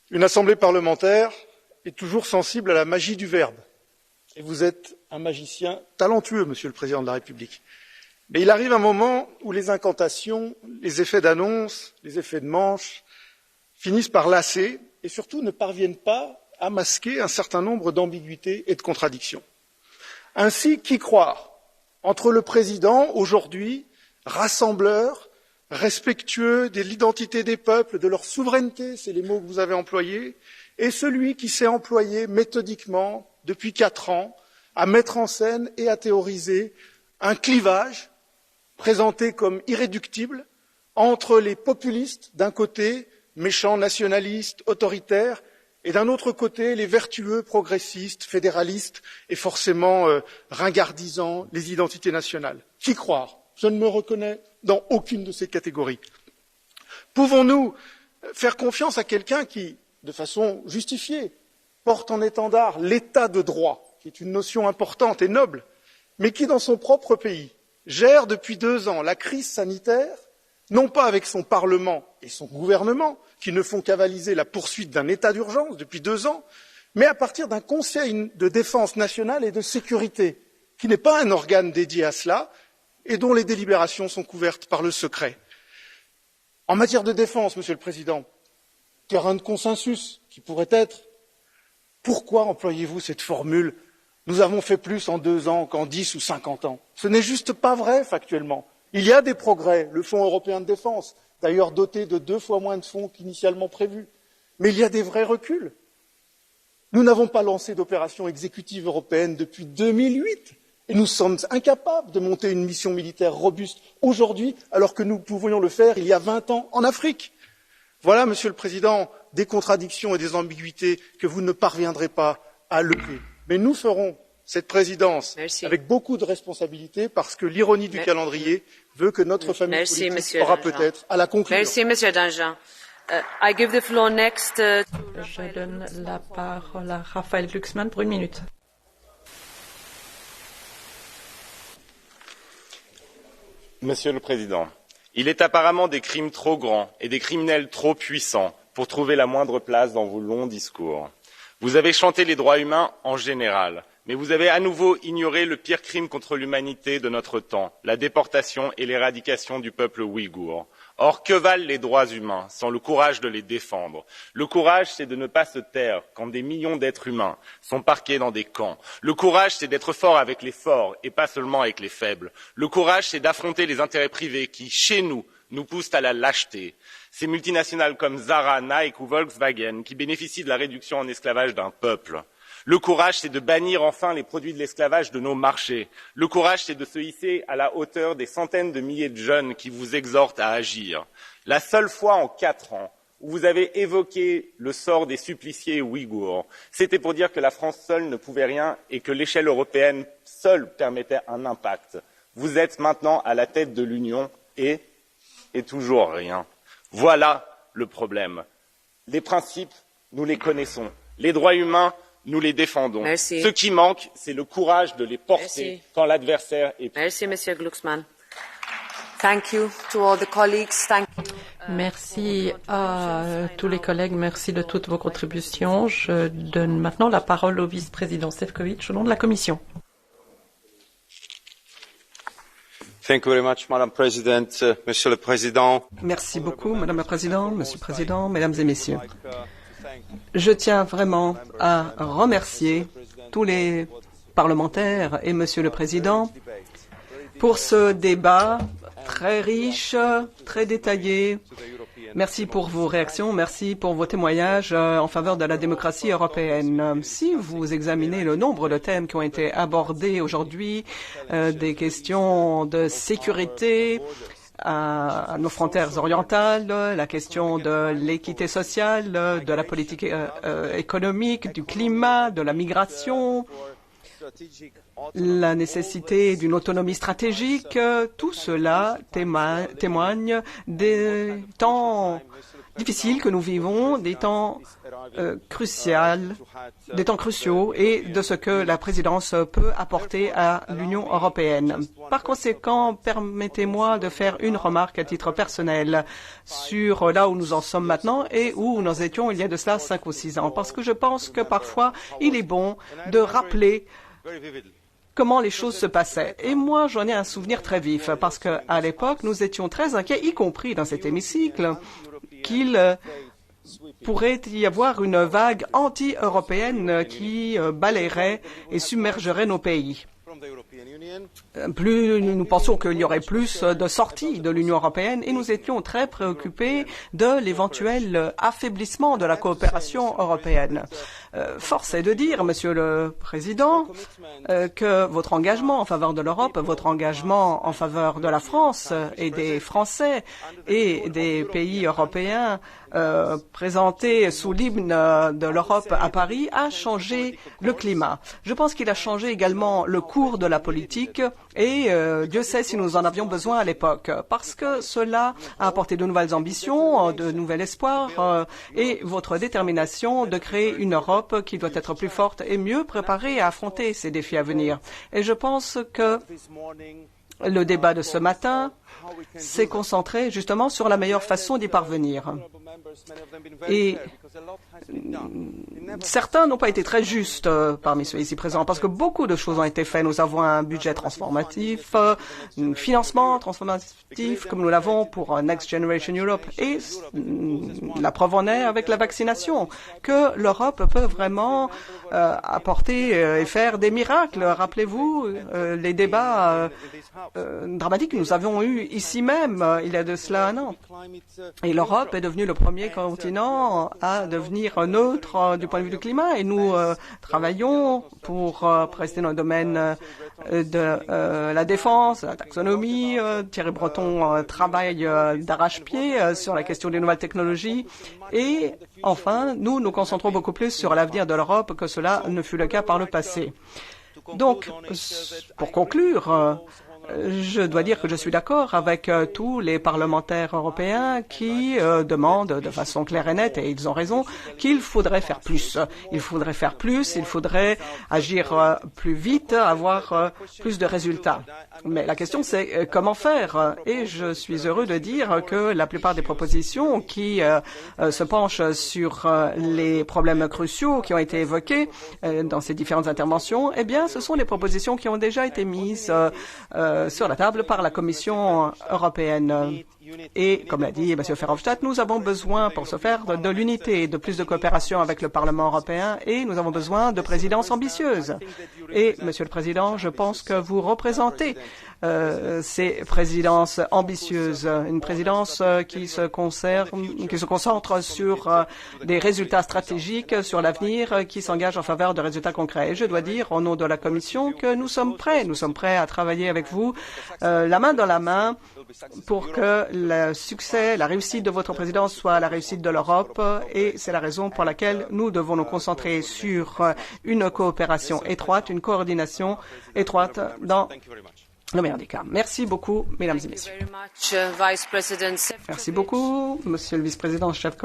Une assemblée parlementaire est toujours sensible à la magie du verbe. Et vous êtes un magicien talentueux, Monsieur le Président de la République. Mais il arrive un moment où les incantations, les effets d'annonce, les effets de manche finissent par lasser et surtout ne parviennent pas à masquer un certain nombre d'ambiguïtés et de contradictions. Ainsi, qui croire entre le président, aujourd'hui, rassembleur, respectueux de l'identité des peuples, de leur souveraineté, c'est les mots que vous avez employés, et celui qui s'est employé méthodiquement, depuis 4 ans, à mettre en scène et à théoriser un clivage présenté comme irréductible entre les populistes, d'un côté, méchants nationalistes, autoritaires, et d'un autre côté, les vertueux progressistes, fédéralistes et forcément ringardisant les identités nationales. Qui croire? Je ne me reconnais dans aucune de ces catégories. Pouvons-nous faire confiance à quelqu'un qui, de façon justifiée, porte en étendard l'état de droit, qui est une notion importante et noble, mais qui, dans son propre pays, gère depuis 2 ans la crise sanitaire, non pas avec son Parlement et son gouvernement, qui ne font qu'avaliser la poursuite d'un état d'urgence depuis 2 ans, mais à partir d'un Conseil de défense nationale et de sécurité, qui n'est pas un organe dédié à cela et dont les délibérations sont couvertes par le secret. En matière de défense, Monsieur le Président, terrain de consensus qui pourrait être, pourquoi employez-vous cette formule « nous avons fait plus en 2 ans qu'en 10 ou 50 ans ». Ce n'est juste pas vrai factuellement. Il y a des progrès, le Fonds européen de défense, d'ailleurs doté de 2 fois moins de fonds qu'initialement prévu, mais il y a des vrais reculs. Nous n'avons pas lancé d'opération exécutive européenne depuis 2008 et nous sommes incapables de monter une mission militaire robuste aujourd'hui alors que nous pouvions le faire il y a 20 ans en Afrique. Voilà, Monsieur le Président, des contradictions et des ambiguïtés que vous ne parviendrez pas à lever. Mais nous ferons cette présidence avec beaucoup de responsabilités parce que l'ironie du calendrier veut que notre famille politique aura peut-être à la conclure. Merci, Monsieur Danjean. I give the floor next Je donne la parole à Raphaël Glucksmann pour 1 minute. Monsieur le Président, il est apparemment des crimes trop grands et des criminels trop puissants pour trouver la moindre place dans vos longs discours. Vous avez chanté les droits humains en général, mais vous avez à nouveau ignoré le pire crime contre l'humanité de notre temps, la déportation et l'éradication du peuple ouïghour. Or, que valent les droits humains sans le courage de les défendre? Le courage, c'est de ne pas se taire quand des millions d'êtres humains sont parqués dans des camps. Le courage, c'est d'être fort avec les forts et pas seulement avec les faibles. Le courage, c'est d'affronter les intérêts privés qui, chez nous, nous poussent à la lâcheté. Ces multinationales comme Zara, Nike ou Volkswagen qui bénéficient de la réduction en esclavage d'un peuple. Le courage, c'est de bannir enfin les produits de l'esclavage de nos marchés. Le courage, c'est de se hisser à la hauteur des centaines de milliers de jeunes qui vous exhortent à agir. La seule fois en 4 ans où vous avez évoqué le sort des suppliciés ouïghours, c'était pour dire que la France seule ne pouvait rien et que l'échelle européenne seule permettait un impact. Vous êtes maintenant à la tête de l'Union et toujours rien. Voilà le problème. Les principes, nous les connaissons. Les droits humains, nous les défendons. Merci. Ce qui manque, c'est le courage de les porter quand l'adversaire est... Merci, Monsieur Glucksmann. Thank you to all the colleagues. Thank you. Merci à tous les collègues. Merci de toutes vos contributions. Je donne maintenant la parole au vice-président Šefčovič au nom de la Commission. Thank you very much, Madam President, Monsieur le Président. Merci beaucoup, Madame la Présidente, Monsieur le Président, Mesdames et Messieurs. Je tiens vraiment à remercier tous les parlementaires et Monsieur le Président pour ce débat très riche, très détaillé. Merci pour vos réactions, merci pour vos témoignages en faveur de la démocratie européenne. Si vous examinez le nombre de thèmes qui ont été abordés aujourd'hui, des questions de sécurité, à nos frontières orientales, la question de l'équité sociale, de la politique économique, du climat, de la migration, la nécessité d'une autonomie stratégique, tout cela témoigne des temps difficiles que nous vivons, des temps des temps cruciaux et de ce que la présidence peut apporter à l'Union européenne. Par conséquent, permettez-moi de faire une remarque à titre personnel sur là où nous en sommes maintenant et où nous étions il y a de cela 5 ou 6 ans, parce que je pense que parfois il est bon de rappeler comment les choses se passaient. Et moi, j'en ai un souvenir très vif, parce qu'à l'époque, nous étions très inquiets, y compris dans cet hémicycle, qu'il pourrait y avoir une vague anti-européenne qui balayerait et submergerait nos pays. Plus nous pensions qu'il y aurait plus de sorties de l'Union européenne et nous étions très préoccupés de l'éventuel affaiblissement de la coopération européenne. Force est de dire, Monsieur le Président, que votre engagement en faveur de l'Europe, votre engagement en faveur de la France et des Français et des pays européens présentés sous l'hymne de l'Europe à Paris a changé le climat. Je pense qu'il a changé également le cours de la politique et Dieu sait si nous en avions besoin à l'époque, parce que cela a apporté de nouvelles ambitions, de nouvel espoir et votre détermination de créer une Europe qui doit être plus forte et mieux préparée à affronter ces défis à venir. Et je pense que le débat de ce matin s'est concentré justement sur la meilleure façon d'y parvenir. Et certains n'ont pas été très justes parmi ceux ici présents, parce que beaucoup de choses ont été faites. Nous avons un budget transformatif, un financement transformatif, comme nous l'avons pour Next Generation Europe. Et la preuve en est avec la vaccination, que l'Europe peut vraiment apporter et faire des miracles. Rappelez-vous les débats dramatiques que nous avons eus ici même il y a de cela 1 an. Et l'Europe est devenue le premier continent à devenir neutre du point de vue du climat et nous travaillons pour rester dans le domaine de la défense, la taxonomie. Thierry Breton travaille d'arrache-pied sur la question des nouvelles technologies et enfin nous nous concentrons beaucoup plus sur l'avenir de l'Europe que cela ne fut le cas par le passé. Donc, pour conclure, je dois dire que je suis d'accord avec tous les parlementaires européens qui demandent de façon claire et nette, et ils ont raison, qu'il faudrait faire plus. Il faudrait faire plus, il faudrait agir plus vite, avoir plus de résultats. Mais la question c'est comment faire. Et je suis heureux de dire que la plupart des propositions qui se penchent sur les problèmes cruciaux qui ont été évoqués dans ces différentes interventions, eh bien ce sont des propositions qui ont déjà été mises sur la table par la Commission européenne. Et, comme l'a dit M. Verhofstadt, nous avons besoin, pour ce faire, de l'unité, de plus de coopération avec le Parlement européen et nous avons besoin de présidences ambitieuses. Et, Monsieur le Président, je pense que vous représentez ces présidences ambitieuses, une présidence qui se concentre sur des résultats stratégiques, sur l'avenir, qui s'engage en faveur de résultats concrets. Et je dois dire, au nom de la Commission, que nous sommes prêts à travailler avec vous, la main dans la main, pour que le succès, la réussite de votre présidence soit la réussite de l'Europe et c'est la raison pour laquelle nous devons nous concentrer sur une coopération étroite, une coordination étroite dans le meilleur des cas. Merci beaucoup, mesdames et messieurs. Merci beaucoup, Monsieur le vice-président Šefčovič.